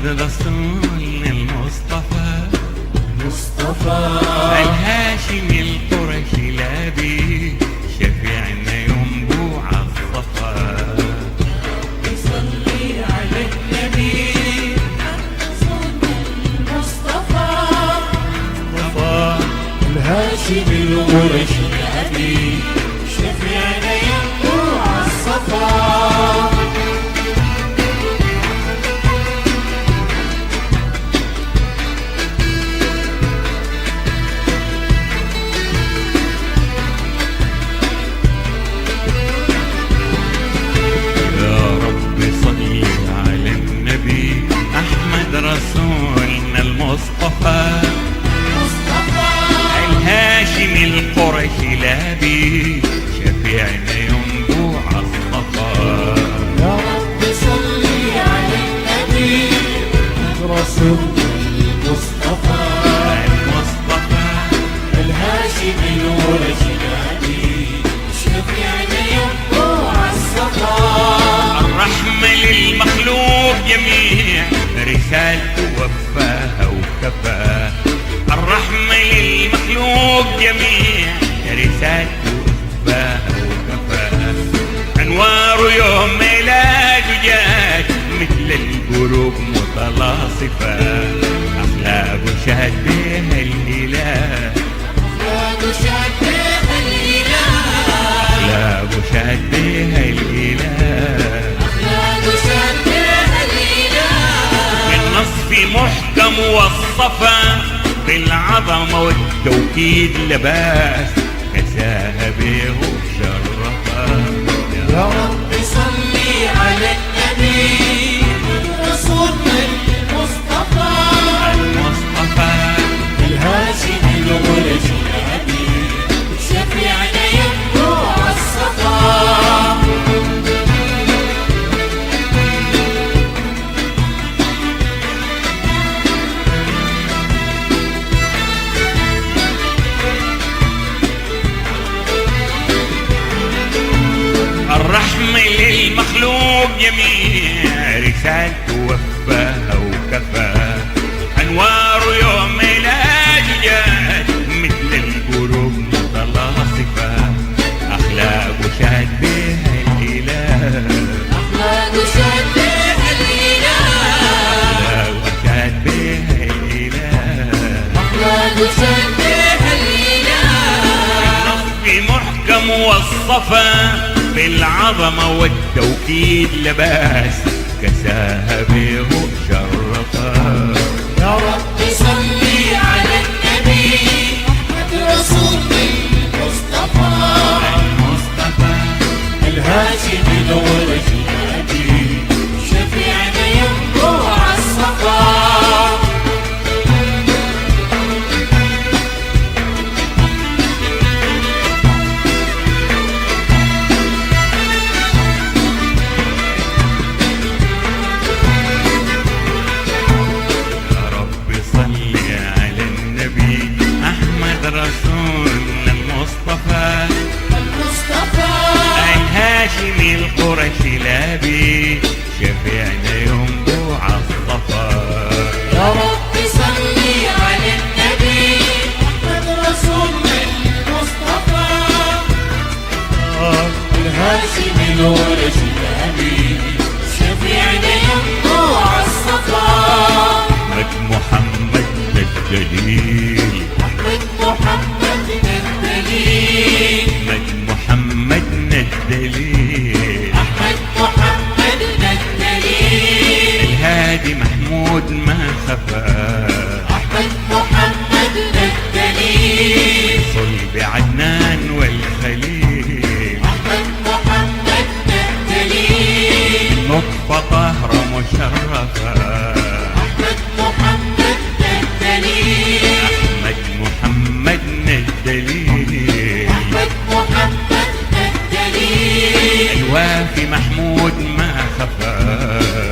رسولنا المصطفى الهاشمي القرشي لابي شفيعنا ينبوع الصفا. صلي على النبي المصطفى الهاشمي القرشي لابي شفيعنا ينبوع الصفا. رسولنا المصطفى الهاشمي القرشي لابي شفيعنا ينبوع الصفا. يا رب صلي على النبي رسولنا المصطفى الهاشمي القرشي لابي شفيعنا ينبوع الصفا. الرحمة للمخلوق جميع رسالته وفاها وكفاها. الرحمة للمخلوق جميع رسالته وفاها وكفاها. أنواره يوم ميلاده جات مثل القلوب متلاصفة. أخلاقه شهد بها الإله أخلاقه شهد بها الإله أخلاقه شهد بها الإله في محكم وصفا بالعظمة والتوكيد لباس كساها بيه وشرفا. يا رب صلي على النبي رسولنا المصطفى الهاشمي القرشي لابي شفيعنا ينبوع الصفا. الرحمة للمخلوق جميع رسالته وفاها وكفاها. أنواره يوم ميلاده جات مثل القلوب متلاصفة. أخلاقه شهد بها الإله أخلاقه شهد بها الإله أخلاقه شهد بها الإله أخلاقه شهد بها الإله. في محكم وصفا بالعظمة والتوكيد لباس كساها بيه وشرفا. يا رب صلي على النبي رسولنا المصطفى الهاشمي القرشي لابي شفيعنا ينبوع الصفا. رسولنا المصطفى الهاشمي القرشي لابي شفيعنا ينبوع الصفا. يا رب صلي على النبي رسولنا المصطفى الهاشمي القرشي لابي شفيعنا ينبوع الصفا. أحمد محمد الدليل أحمد محمد الدليل أحمد محمد الدليل أحمد محمد الدليل الهادي محمود ما خفى. أحمد محمد الدليل صلب عدنان والخليل. أحمد محمد الدليل نطفة طاهرة مشرفة. أحمد محمد الدليل أحمد محمد الدليل أحمد محمد الدليل الوافي محمود ما خفى.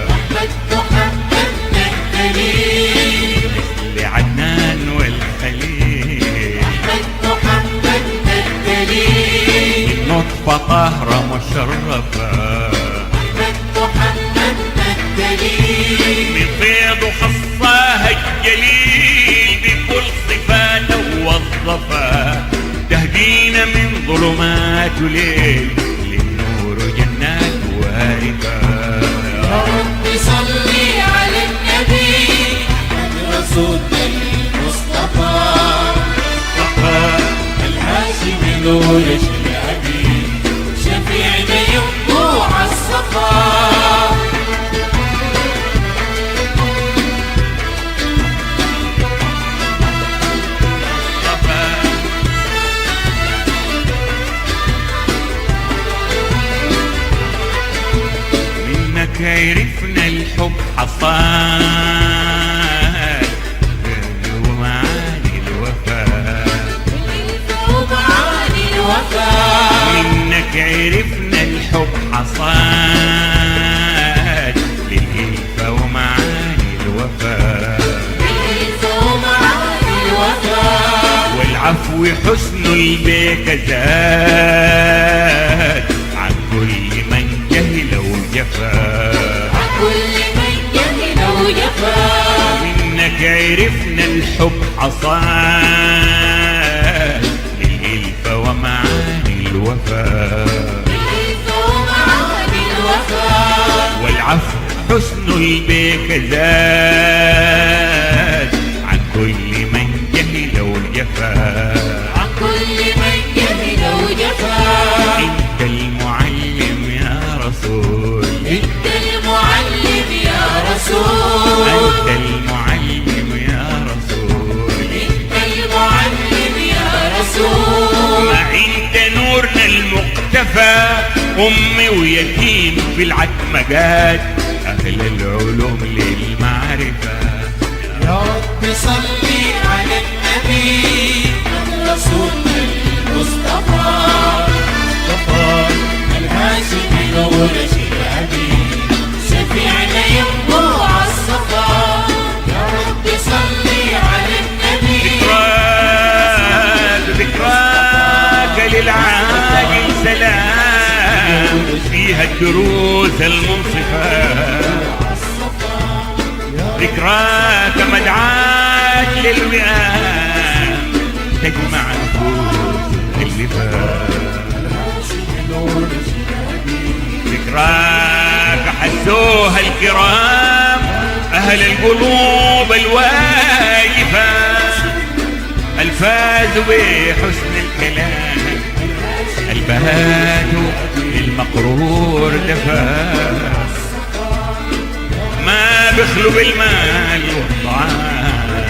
أحمد محمد الدليل مثل عدنان والخليل. أحمد محمد الدليل نطفة طاهرة مشرفة. أحمد محمد الدليل من فيض الجليل بكل صفاته ووظفها، تهدينا من ظلمات ليل للنور جنات وارفة. يا رب صلي على النبي الرسول المصطفى الهاشمي نور الشهدي شفيعنا ينبوع الصفا. منك عرفنا الحب حصاد ومعاني الوفاء، ومعاني الوفاء منك عرفنا الحب حصاد للهيفة ومعاني الوفاء، ومعاني الوفاء والعفو حسن البيك زاد عن كل من جهل وجفا، عن كل من جهل وجفا. منك عرفنا الحب حصاد للهيفة ومعاني الوفاء، ومعاني الوفاء والعفو حسن البيك زاد عن كل من جهل وجفا. عن كل من جهل وجفا. انت المعلم يا رسول، انت المعلم يا رسول، انت المعلم يا رسول، انت المعلم يا رسول. ما انت نورنا المقتفى، امي ويتيم في العتمجات، اهل العلوم للمعرفة. يا رب صلي على النبي الرسول المصطفى الهاشمي نور شهدي شفيعنا ينبوع الصفا. يا رب صلي على النبي ذكراك للعاقل سلام، فيها الدروس المنصفة، ذكراك مدعاة للوئام تجمع نفوس اللي فات، ذكراك حسوها الكرام أهل القلوب الواجفة، الفاز بحسن الكلام البهات للمقرور دفا، ما بخلو بالمال والطعام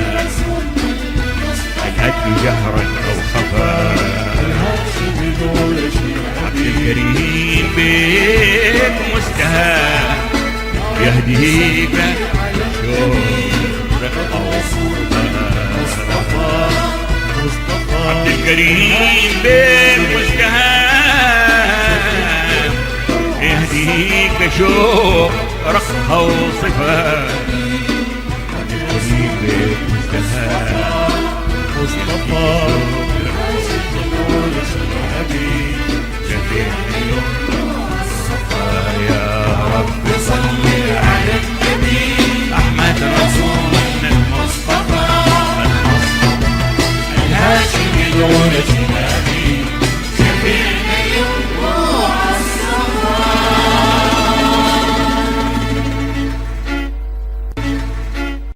الأد جهرا أو خفا، عبد الكريم بيك مستهى يهديك شكرك أو صفا. عبد الكريم بيك مستهى يهديك شوق رقها وصفا، الكريم بيك مستهى مصطفى شفيع اليوم